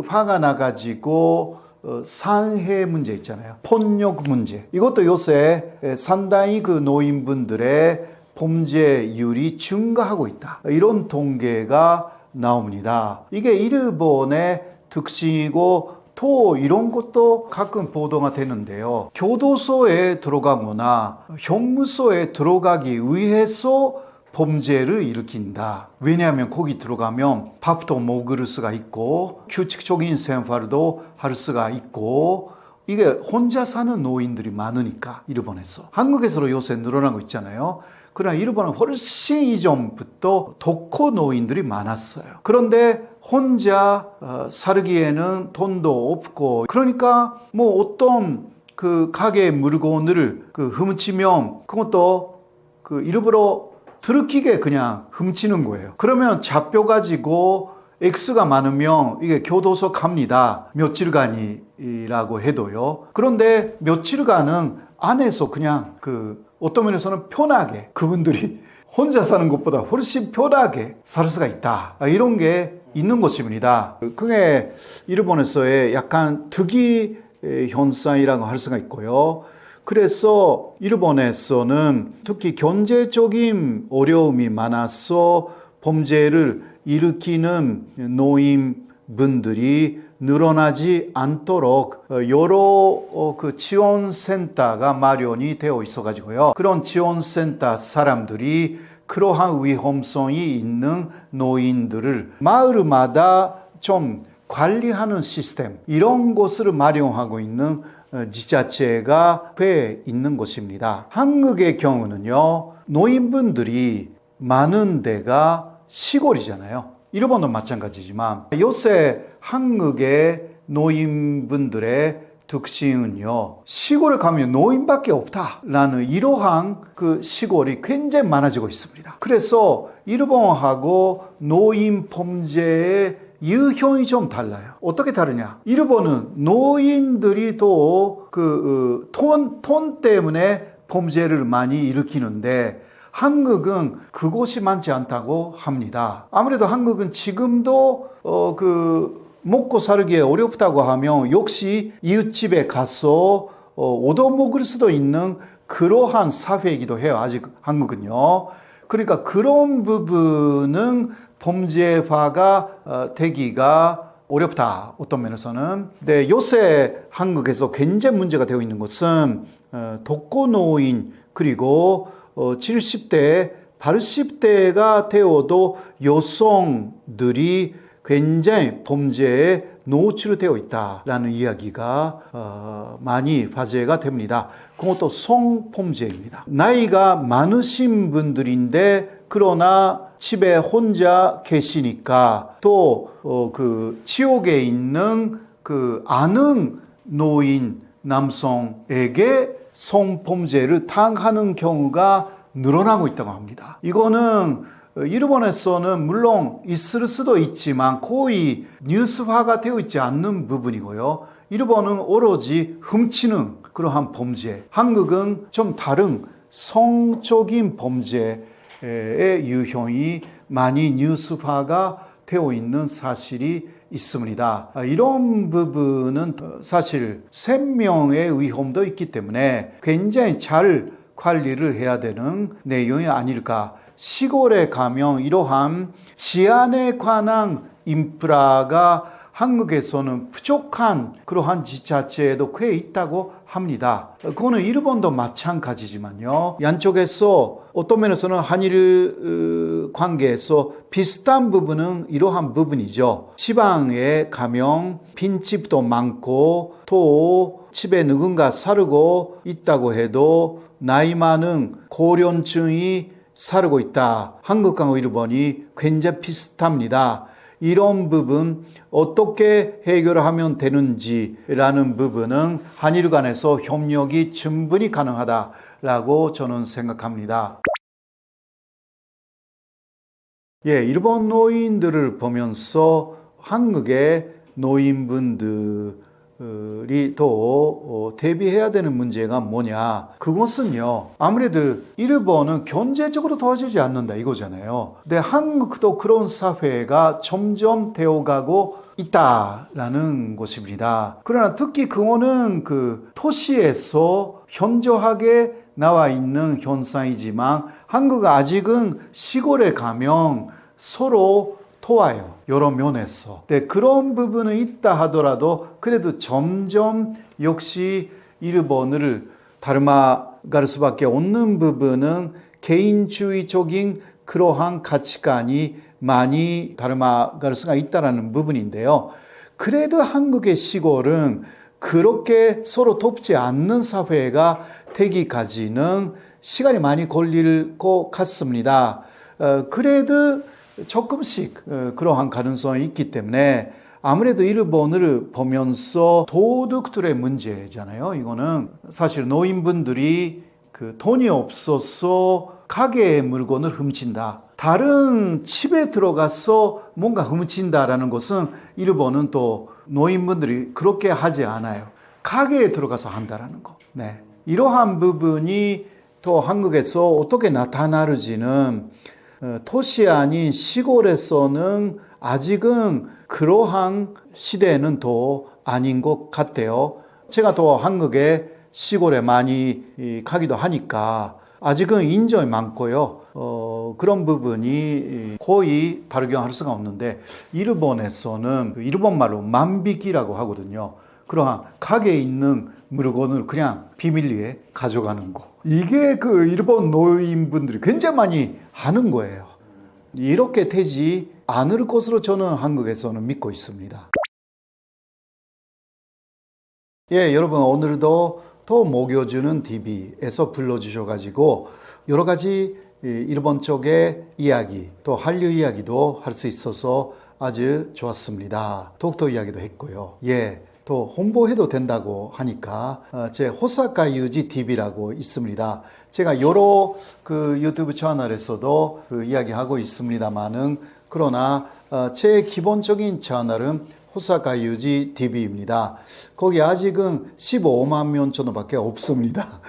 화가 나가지고 상해 문제 있잖아요. 폭력 문제. 이것도 요새 상당히 노인분들의 범죄율이 증가하고 있다. 이런 통계가 나옵니다. 이게 일본의 특징이고, 또 이런 것도 가끔 보도가 되는데요. 교도소에 들어가거나 형무소에 들어가기 위해서 범죄를 일으킨다. 왜냐하면 거기 들어가면 밥도 먹을 수가 있고 규칙적인 생활도 할 수가 있고, 이게 혼자 사는 노인들이 많으니까 일본에서. 한국에서도 요새 늘어나고 있잖아요. 그러나 일본은 훨씬 이전부터 독거 노인들이 많았어요. 그런데 혼자 살기에는 돈도 없고, 그러니까 어떤 가게 물건을 훔치면 그것도 일부러 들키게 그냥 훔치는 거예요. 그러면 잡혀가지고 X가 많으면 이게 교도소 갑니다. 며칠간이라고 해도요. 그런데 며칠간은 안에서 그냥 어떤 면에서는 편하게, 그분들이 혼자 사는 것보다 훨씬 편하게 살 수가 있다. 이런 게 있는 것입니다. 그게 일본에서의 약간 특이 현상이라고 할 수가 있고요. 그래서 일본에서는 특히 경제적인 어려움이 많아서 범죄를 일으키는 노인 분들이 늘어나지 않도록 여러 그 지원센터가 마련이 되어 있어가지고요. 그런 지원센터 사람들이 그러한 위험성이 있는 노인들을 마을마다 좀 관리하는 시스템, 이런 것을 마련하고 있는 지자체가 꽤 있는 곳입니다. 한국의 경우는요, 노인분들이 많은 데가 시골이잖아요. 일본도 마찬가지지만 요새 한국의 노인분들의 특징은요, 시골에 가면 노인밖에 없다라는 이러한 그 시골이 굉장히 많아지고 있습니다. 그래서 일본하고 노인 범죄의 유형이 좀 달라요. 어떻게 다르냐? 일본은 노인들이 또 돈 때문에 범죄를 많이 일으키는데 한국은 그곳이 많지 않다고 합니다. 아무래도 한국은 지금도 먹고 살기에 어렵다고 하면 역시 이웃집에 가서 얻어먹을 수도 있는 그러한 사회이기도 해요. 아직 한국은요. 그러니까 그런 부분은 범죄화가 되기가 어렵다. 어떤 면에서는. 근데 요새 한국에서 굉장히 문제가 되어 있는 것은 독거노인 그리고 70대, 80대가 되어도 여성들이 굉장히 범죄에 노출되어 있다라는 이야기가 많이 화제가 됩니다. 그것도 성범죄입니다. 나이가 많으신 분들인데 그러나 집에 혼자 계시니까 또 지옥에 있는 아는 노인 남성에게 성범죄를 당하는 경우가 늘어나고 있다고 합니다. 이거는 일본에서는 물론 있을 수도 있지만 거의 뉴스화가 되어 있지 않는 부분이고요. 일본은 오로지 훔치는 그러한 범죄, 한국은 좀 다른 성적인 범죄의 유형이 많이 뉴스화가 되어 있는 사실이 있습니다. 이런 부분은 사실 생명의 위험도 있기 때문에 굉장히 잘 관리를 해야 되는 내용이 아닐까. 시골에 가면 이러한治安에 관한 인프라가 한국에서는 부족한 그러한 지자체에도 꽤 있다고 합니다. 그거는 일본도 마찬가지지만요. 양쪽에서 어떤 면에서는 한일 관계에서 비슷한 부분은 이러한 부분이죠. 지방에 가면 빈집도 많고 또 집에 누군가 살고 있다고 해도 나이 많은 고령층이 살고 있다. 한국과 일본이 굉장히 비슷합니다. 이런 부분 어떻게 해결하면 되는지라는 부분은 한일 간에서 협력이 충분히 가능하다라고 저는 생각합니다. 일본 노인들을 보면서 한국의 노인분들이 또 대비해야 되는 문제가 뭐냐. 그것은요, 아무래도 일본은 경제적으로 도와주지 않는다 이거잖아요. 근데 한국도 그런 사회가 점점 되어가고 있다라는 것입니다. 그러나 특히 그거는 도시에서 현저하게 나와 있는 현상이지만 한국은 아직은 시골에 가면 서로 도와요. 여러 면에서. 네, 그런 부분은 있다 하더라도 그래도 점점 역시 일본을 닮아갈 수밖에 없는 부분은 개인주의적인 그러한 가치관이 많이 닮아갈 수가 있다는 부분인데요. 그래도 한국의 시골은 그렇게 서로 돕지 않는 사회가 되기까지는 시간이 많이 걸릴 것 같습니다. 그래도 조금씩 그러한 가능성이 있기 때문에 아무래도 일본을 보면서 도둑들의 문제잖아요. 이거는 사실 노인분들이 돈이 없어서 가게의 물건을 훔친다. 다른 집에 들어가서 뭔가 훔친다라는 것은 일본은 또 노인분들이 그렇게 하지 않아요. 가게에 들어가서 한다라는 거. 네. 이러한 부분이 또 한국에서 어떻게 나타나는지는 도시 아닌 시골에서는 아직은 그러한 시대는 또 아닌 것 같아요. 제가 또 한국의 시골에 많이 가기도 하니까 아직은 인정이 많고요. 그런 부분이 거의 발견할 수가 없는데, 일본에서는 일본 말로 만비기라고 하거든요. 그러한 가게에 있는 물건을 그냥 비밀리에 가져가는 거. 이게 그 일본 노인분들이 굉장히 많이 하는 거예요. 이렇게 되지 않을 것으로 저는 한국에서는 믿고 있습니다. 예, 여러분 오늘도 더 먹여주는 TV에서 불러주셔가지고 여러 가지 일본 쪽의 이야기, 또 한류 이야기도 할 수 있어서 아주 좋았습니다. 독도 이야기도 했고요. 예. 또 홍보해도 된다고 하니까 제 호사카 유지 TV라고 있습니다. 제가 여러 그 유튜브 채널에서도 그 이야기하고 있습니다만은 그러나 제 기본적인 채널은 호사카 유지 TV입니다. 거기 아직은 15만 명 정도밖에 없습니다.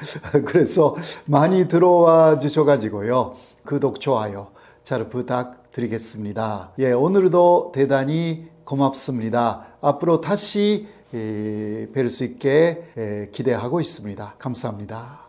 그래서 많이 들어와 주셔가지고요. 구독, 좋아요 잘 부탁드리겠습니다. 예, 오늘도 대단히 고맙습니다. 앞으로 다시 뵐 수 있게 기대하고 있습니다. 감사합니다.